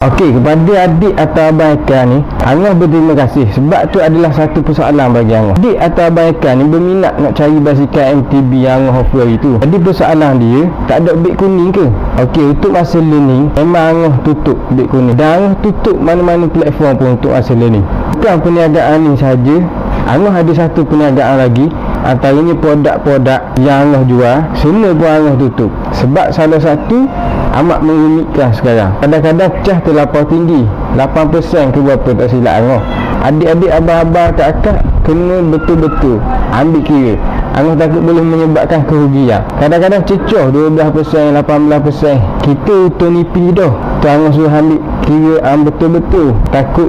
Okey, kepada adik atau abang Eka ni, Angah berterima kasih sebab tu adalah satu persoalan bagi Angah. Adik atau abang Eka ni berminat nak cari basikal MTB yang Angah offer itu. Jadi persoalan dia, tak ada beg kuning ke? Okey, untuk masa learning memang Angah tutup beg kuning dan Angah tutup mana-mana platform pun untuk masa learning. Bukan perniagaan ni saja, Angah ada satu perniagaan lagi. Antaranya produk-produk yang Angah jual, semua pun Angah tutup. Sebab salah satu amat mengunikkan sekarang. Kadang-kadang cas terlampau tinggi, 8% ke berapa tak silap Angah. Adik-adik, abang-abang, kakak kena betul-betul ambil kira. Angah takut boleh menyebabkan kerugian. Kadang-kadang cecoh 12%, 18%. Kita utuh nipi dah. Tu Angah suruh ambil kira betul-betul. Takut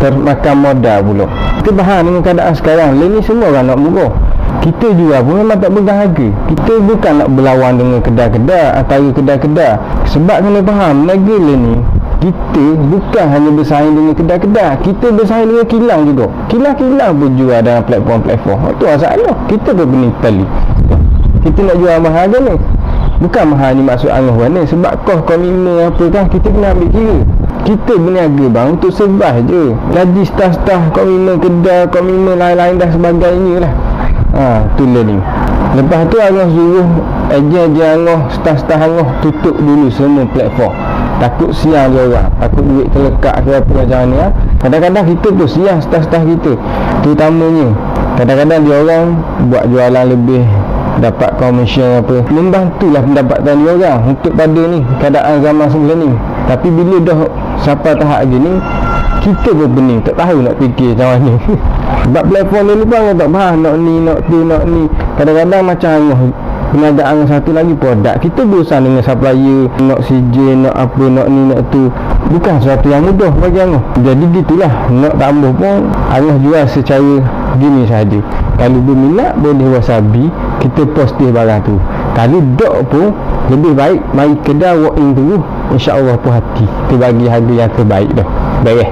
termakan modal pula. Kita faham dengan keadaan sekarang. Ni semua orang nak murah. Kita jual pun memang tak pegang harga. Kita bukan nak berlawan dengan kedai-kedai, antara kedai-kedai. Sebab kena faham, negara ni kita bukan hanya bersaing dengan kedai-kedai, kita bersaing dengan kilang juga. Kilang-kilang pun jual dalam platform-platform. Itu masalah. Kita pun benih tali. Kita nak jual mahal ke ni? Bukan mahal ni maksud Angah mana. Sebab komitmen apa kan, kita kena ambil kira. Kita berniaga bang untuk survive je. Gaji staff-staff, komitmen kedai, komitmen lain-lain dan sebagainya lah. Tu learning. Lepas tu Angah suruh ejen-ejen Angah, staff-staff Angah tutup dulu semua platform. Takut siang dia orang, takut duit terlekat ke apa macam mana. Kadang-kadang kita pun siang staff-staff kita. Terutamanya kadang-kadang dia orang buat jualan lebih, dapat komisen apa, membantulah pendapatan dia orang untuk pada ni keadaan zaman sebelah ni. Tapi bila dah sampai tahap gini, kita pun pening, tak tahu nak fikir macam mana. Sebab platform ni pun tak faham, nak ni, nak tu, nak ni. Kadang-kadang macam Angah, perniagaan satu lagi produk, kita berusaha dengan supplier, nak CJ, nak apa, nak ni, nak tu. Bukan sesuatu yang mudah bagi Angah. Jadi gitulah, nak tambah pun Angah jual secara gini saja. Kalau berminat boleh wasabi, kita posting barang tu. Kalau dok pun lebih baik mari kedai walk in dulu, insya-Allah puas hati. Kita bagi harga yang terbaik dah. Baik.